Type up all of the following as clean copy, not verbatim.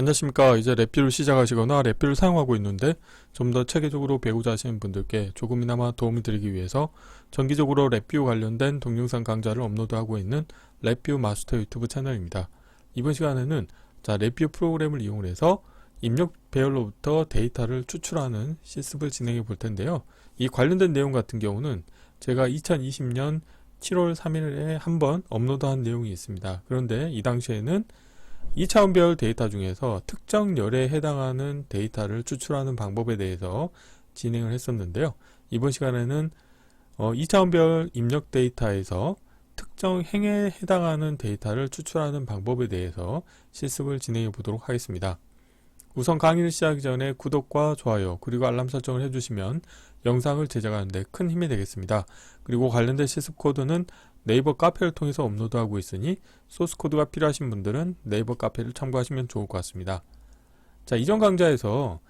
안녕하십니까. 이제 랩뷰를 시작하시거나 랩뷰를 사용하고 있는데 좀 더 체계적으로 배우자 하시는 분들께 조금이나마 도움을 드리기 위해서 정기적으로 랩뷰 관련된 동영상 강좌를 업로드하고 있는 랩뷰 마스터 유튜브 채널입니다. 이번 시간에는 랩뷰 프로그램을 이용해서 입력 배열로부터 데이터를 추출하는 실습을 진행해 볼 텐데요. 이 관련된 내용 같은 경우는 제가 2020년 7월 3일에 한번 업로드한 내용이 있습니다. 그런데 이 당시에는 2차원별 데이터 중에서 특정 열에 해당하는 데이터를 추출하는 방법에 대해서 진행을 했었는데요. 이번 시간에는 2차원별 입력 데이터에서 특정 행에 해당하는 데이터를 추출하는 방법에 대해서 실습을 진행해 보도록 하겠습니다. 우선 강의를 시작하기 전에 구독과 좋아요 그리고 알람 설정을 해주시면 영상을 제작하는데 큰 힘이 되겠습니다. 그리고 관련된 실습 코드는 네이버 카페를 통해서 업로드하고 있으니 소스 코드가 필요하신 분들은 네이버 카페를 참고하시면 좋을 것 같습니다. 이전 강좌에서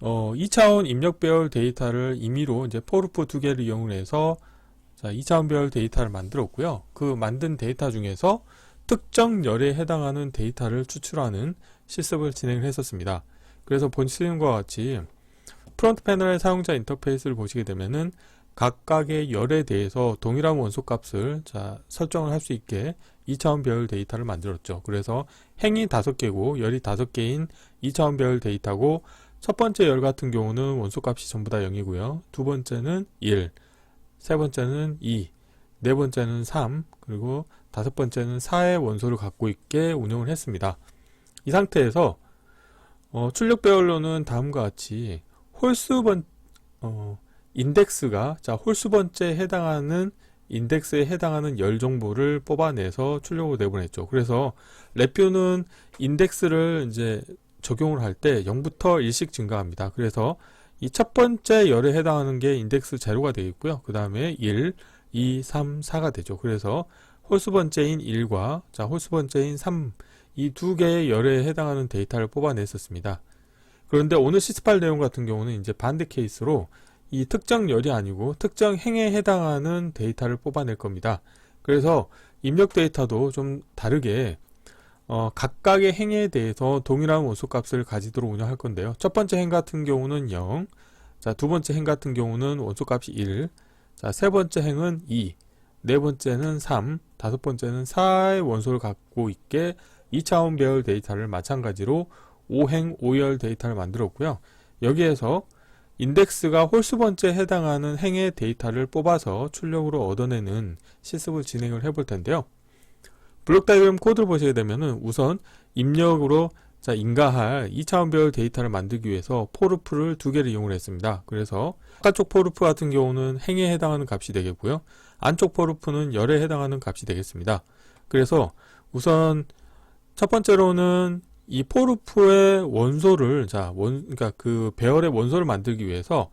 2차원 입력 배열 데이터를 임의로 이제 포르프 2개를 이용해서 2차원별 데이터를 만들었고요. 그 만든 데이터 중에서 특정 열에 해당하는 데이터를 추출하는 실습을 진행을 했었습니다. 그래서 보시는 것과 같이 프론트 패널의 사용자 인터페이스를 보시게 되면은 각각의 열에 대해서 동일한 원소 값을 설정을 할 수 있게 2차원 배열 데이터를 만들었죠. 그래서 행이 5개고 열이 5개인 2차원 배열 데이터고, 첫 번째 열 같은 경우는 원소 값이 전부 다 0이고요. 두 번째는 1, 세 번째는 2, 네 번째는 3, 그리고 다섯 번째는 4의 원소를 갖고 있게 운영을 했습니다. 이 상태에서 출력 배열로는 다음과 같이 인덱스가 홀수번째에 해당하는 인덱스에 해당하는 열 정보를 뽑아내서 출력으로 내보냈죠. 그래서 랩뷰는 인덱스를 이제 적용을 할 때 0부터 1씩 증가합니다. 그래서 이 첫 번째 열에 해당하는 게 인덱스 제로가 되겠고요. 그 다음에 1, 2, 3, 4가 되죠. 그래서 홀수번째인 1과 홀수번째인 3, 이 두 개의 열에 해당하는 데이터를 뽑아냈었습니다. 그런데 오늘 실습할 내용 같은 경우는 이제 반대 케이스로 이 특정 열이 아니고 특정 행에 해당하는 데이터를 뽑아낼 겁니다. 그래서 입력 데이터도 좀 다르게 각각의 행에 대해서 동일한 원소 값을 가지도록 운영할 건데요. 첫 번째 행 같은 경우는 0, 두 번째 행 같은 경우는 원소 값이 1, 세 번째 행은 2, 네 번째는 3, 다섯 번째는 4의 원소를 갖고 있게 2차원 배열 데이터를 마찬가지로 5행 5열 데이터를 만들었고요. 여기에서 인덱스가 홀수번째에 해당하는 행의 데이터를 뽑아서 출력으로 얻어내는 실습을 진행을 해볼 텐데요. 블록 다이어그램 코드를 보시게 되면은 우선 입력으로 인가할 2차원 배열 데이터를 만들기 위해서 포르프를 2개를 이용을 했습니다. 그래서 바깥쪽 포르프 같은 경우는 행에 해당하는 값이 되겠고요. 안쪽 포르프는 열에 해당하는 값이 되겠습니다. 그래서 첫 번째로는 이 포르프의 원소를 그러니까 그 배열의 원소를 만들기 위해서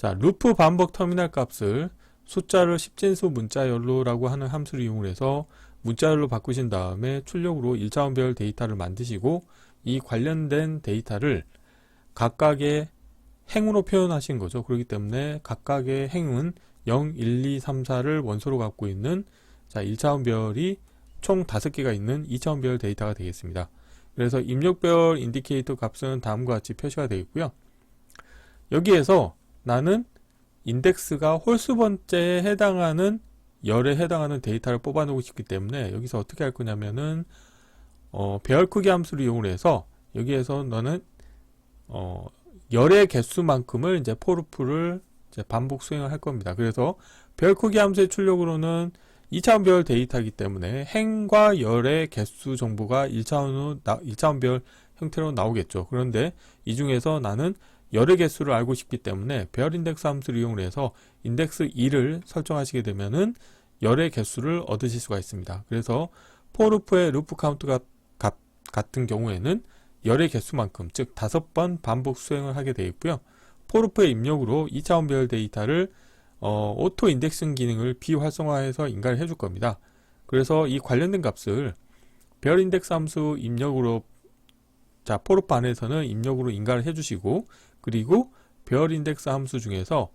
루프 반복 터미널 값을 숫자를 10진수 문자열로라고 하는 함수를 이용해서 문자열로 바꾸신 다음에 출력으로 1차원 배열 데이터를 만드시고, 이 관련된 데이터를 각각의 행으로 표현하신 거죠. 그렇기 때문에 각각의 행은 0, 1, 2, 3, 4를 원소로 갖고 있는 1차원 배열이 총 5개가 있는 2차원 배열 데이터가 되겠습니다. 그래서 입력 배열 인디케이터 값은 다음과 같이 표시가 되어 있고요. 여기에서 나는 인덱스가 홀수번째에 해당하는 열에 해당하는 데이터를 뽑아내고 싶기 때문에 여기서 어떻게 할 거냐면은 배열 크기 함수를 이용해서 여기에서 너는 열의 개수만큼을 이제 포르프를 이제 반복 수행을 할 겁니다. 그래서 배열 크기 함수의 출력으로는 2차원 배열 데이터이기 때문에 행과 열의 개수 정보가 1차원 배열 형태로 나오겠죠. 그런데 이 중에서 나는 열의 개수를 알고 싶기 때문에 배열 인덱스 함수를 이용해서 인덱스 2를 설정하시게 되면은 열의 개수를 얻으실 수가 있습니다. 그래서 포르프의 루프 카운트 값 같은 경우에는 열의 개수만큼, 즉 5번 반복 수행을 하게 되어 있고요. 포르프의 입력으로 2차원 배열 데이터를 오토 인덱싱 기능을 비활성화해서 인가를 해줄 겁니다. 그래서 이 관련된 값을 배열 인덱스 함수 입력으로 포르프 안에서는 입력으로 인가를 해주시고, 그리고 배열 인덱스 함수 중에서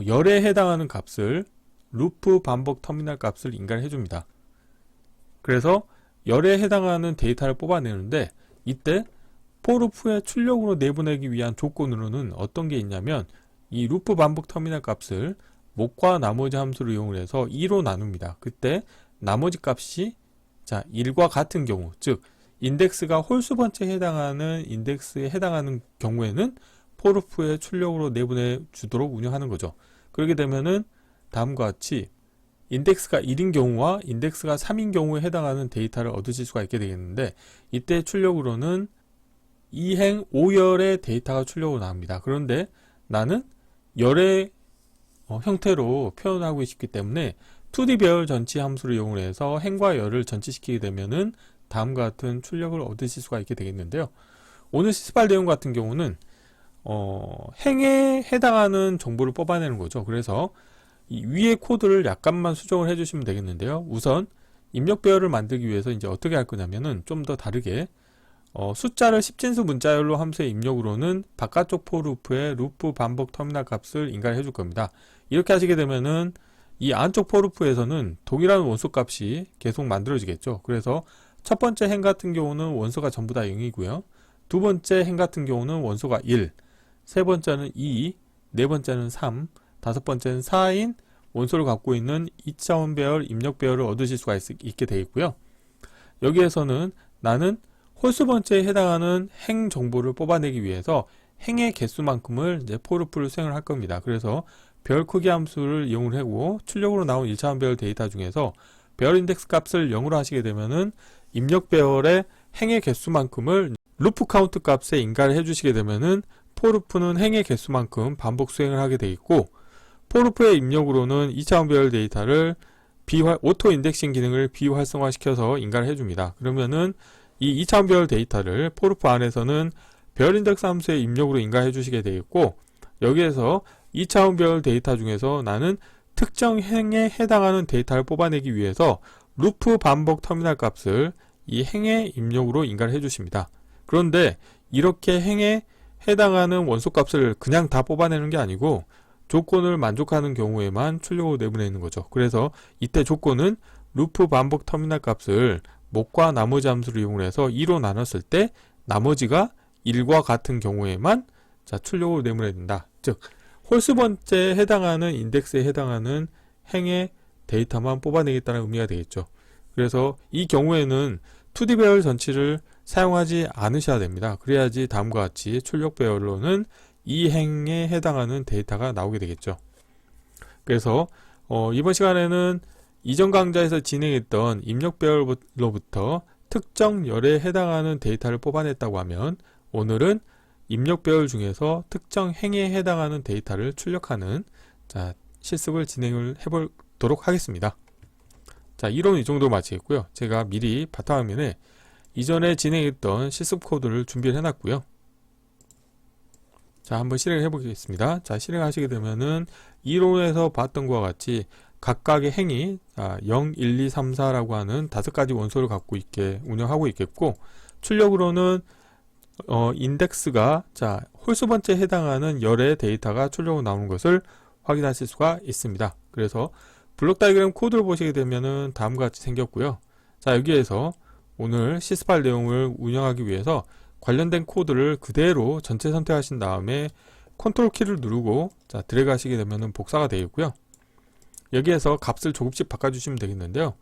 열에 해당하는 값을 루프 반복 터미널 값을 인가를 해줍니다. 그래서 열에 해당하는 데이터를 뽑아내는데, 이때 포루프의 출력으로 내보내기 위한 조건으로는 어떤 게 있냐면 이 루프 반복 터미널 값을 목과 나머지 함수를 이용해서 2로 나눕니다. 그때 나머지 값이 1과 같은 경우, 즉 인덱스가 홀수 번째에 해당하는 인덱스에 해당하는 경우에는 포루프의 출력으로 내보내 주도록 운영하는 거죠. 그렇게 되면은 다음과 같이 인덱스가 1인 경우와 인덱스가 3인 경우에 해당하는 데이터를 얻으실 수가 있게 되겠는데, 이때 출력으로는 2행 5열의 데이터가 출력으로 나옵니다. 그런데 나는 열의 형태로 표현하고 싶기 때문에 2D 배열 전치 함수를 이용해서 행과 열을 전치시키게 되면은 다음과 같은 출력을 얻으실 수가 있게 되겠는데요. 오늘 시스팔 내용 같은 경우는 행에 해당하는 정보를 뽑아내는 거죠. 그래서 이 위의 코드를 약간만 수정을 해주시면 되겠는데요. 우선 입력 배열을 만들기 위해서 이제 어떻게 할 거냐면은 좀 더 다르게 숫자를 10진수 문자열로 함수의 입력으로는 바깥쪽 포루프의 루프 반복 터미널 값을 인가해 줄 겁니다. 이렇게 하시게 되면은 이 안쪽 포루프에서는 동일한 원소 값이 계속 만들어지겠죠. 그래서 첫 번째 행 같은 경우는 원소가 전부 다 0이고요. 두 번째 행 같은 경우는 원소가 1, 세 번째는 2, 네 번째는 3, 다섯 번째는 4인 원소를 갖고 있는 2차원 배열, 입력 배열을 얻으실 수가 있게 되겠고요. 여기에서는 나는 홀수 번째에 해당하는 행 정보를 뽑아내기 위해서 행의 개수만큼을 이제 포루프를 수행을 할 겁니다. 그래서 배열 크기 함수를 이용을 하고 출력으로 나온 1차원 배열 데이터 중에서 배열 인덱스 값을 0으로 하시게 되면은 입력 배열의 행의 개수만큼을 루프 카운트 값에 인가를 해주시게 되면은 포루프는 행의 개수만큼 반복 수행을 하게 되겠고, 포루프의 입력으로는 2차원 배열 데이터를 오토 인덱싱 기능을 비활성화시켜서 인가를 해줍니다. 그러면은 이 2차원 배열 데이터를 포루프 안에서는 배열 인덱스 함수의 입력으로 인가해 주시게 되겠고, 여기에서 2차원 배열 데이터 중에서 나는 특정 행에 해당하는 데이터를 뽑아내기 위해서 루프 반복 터미널 값을 이 행의 입력으로 인가를 해 주십니다. 그런데 이렇게 행에 해당하는 원소 값을 그냥 다 뽑아내는 게 아니고 조건을 만족하는 경우에만 출력으로 내보내는 거죠. 그래서 이때 조건은 루프 반복 터미널 값을 목과 나머지 함수를 이용해서 2로 나눴을 때 나머지가 1과 같은 경우에만 출력으로 내보낸다. 즉 홀수 번째에 해당하는 인덱스에 해당하는 행의 데이터만 뽑아내겠다는 의미가 되겠죠. 그래서 이 경우에는 2D 배열 전치를 사용하지 않으셔야 됩니다. 그래야지 다음과 같이 출력 배열로는 이 행에 해당하는 데이터가 나오게 되겠죠. 그래서 이번 시간에는 이전 강좌에서 진행했던 입력 배열로부터 특정 열에 해당하는 데이터를 뽑아냈다고 하면, 오늘은 입력 배열 중에서 특정 행에 해당하는 데이터를 출력하는 실습을 진행을 해보도록 하겠습니다. 이론은 이 정도 마치겠고요. 제가 미리 바탕화면에 이전에 진행했던 실습 코드를 준비를 해놨고요. 한번 실행을 해보겠습니다. 실행하시게 되면은 이론에서 봤던 것과 같이 각각의 행이 0, 1, 2, 3, 4라고 하는 5가지 원소를 갖고 있게 운영하고 있겠고, 출력으로는 인덱스가 홀수 번째에 해당하는 열의 데이터가 출력으로 나오는 것을 확인하실 수가 있습니다. 그래서 블록 다이그램 코드를 보시게 되면은 다음과 같이 생겼고요. 여기에서 오늘 시스팔 내용을 운영하기 위해서 관련된 코드를 그대로 전체 선택하신 다음에 컨트롤 키를 누르고 드래그 하시게 되면은 복사가 되겠고요. 여기에서 값을 조금씩 바꿔주시면 되겠는데요.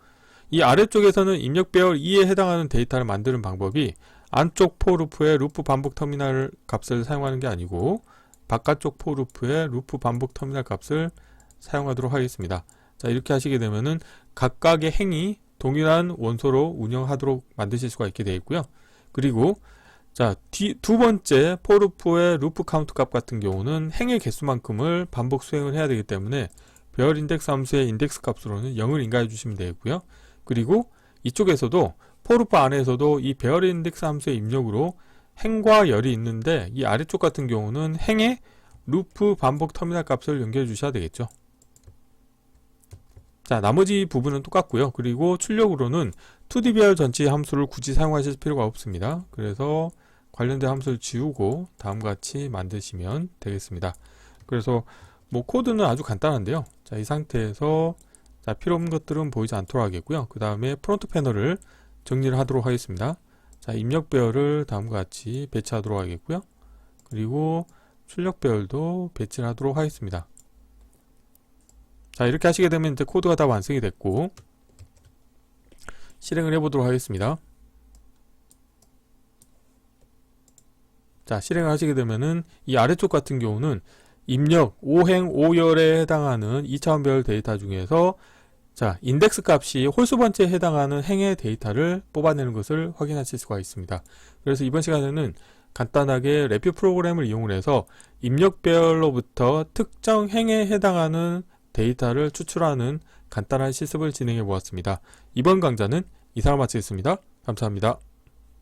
이 아래쪽에서는 입력 배열 2에 해당하는 데이터를 만드는 방법이 안쪽 포루프의 루프 반복 터미널 값을 사용하는 게 아니고 바깥쪽 포루프의 루프 반복 터미널 값을 사용하도록 하겠습니다. 이렇게 하시게 되면은 각각의 행이 동일한 원소로 운영하도록 만드실 수가 있게 되겠고요. 그리고 두 번째 포루프의 루프 카운트 값 같은 경우는 행의 개수만큼을 반복 수행을 해야 되기 때문에 배열 인덱스 함수의 인덱스 값으로는 0을 인가해 주시면 되겠고요. 그리고 이쪽에서도 포루프 안에서도 이 배열 인덱스 함수의 입력으로 행과 열이 있는데, 이 아래쪽 같은 경우는 행의 루프 반복 터미널 값을 연결해 주셔야 되겠죠. 나머지 부분은 똑같고요. 그리고 출력으로는 2D 배열 전치 함수를 굳이 사용하실 필요가 없습니다. 그래서 관련된 함수를 지우고 다음과 같이 만드시면 되겠습니다. 그래서 코드는 아주 간단한데요. 이 상태에서 필요 없는 것들은 보이지 않도록 하겠고요. 그 다음에 프론트 패널을 정리를 하도록 하겠습니다. 자, 입력 배열을 다음과 같이 배치하도록 하겠고요. 그리고 출력 배열도 배치를 하도록 하겠습니다. 자, 이렇게 하시게 되면 이제 코드가 다 완성이 됐고, 실행을 해보도록 하겠습니다. 자, 실행을 하시게 되면은 이 아래쪽 같은 경우는 입력 5행 5열에 해당하는 2차원 배열 데이터 중에서 자, 인덱스 값이 홀수 번째에 해당하는 행의 데이터를 뽑아내는 것을 확인하실 수가 있습니다. 그래서 이번 시간에는 간단하게 레뷰 프로그램을 이용해서 입력 배열로부터 특정 행에 해당하는 데이터를 추출하는 간단한 실습을 진행해 보았습니다. 이번 강좌는 이상으로 마치겠습니다. 감사합니다.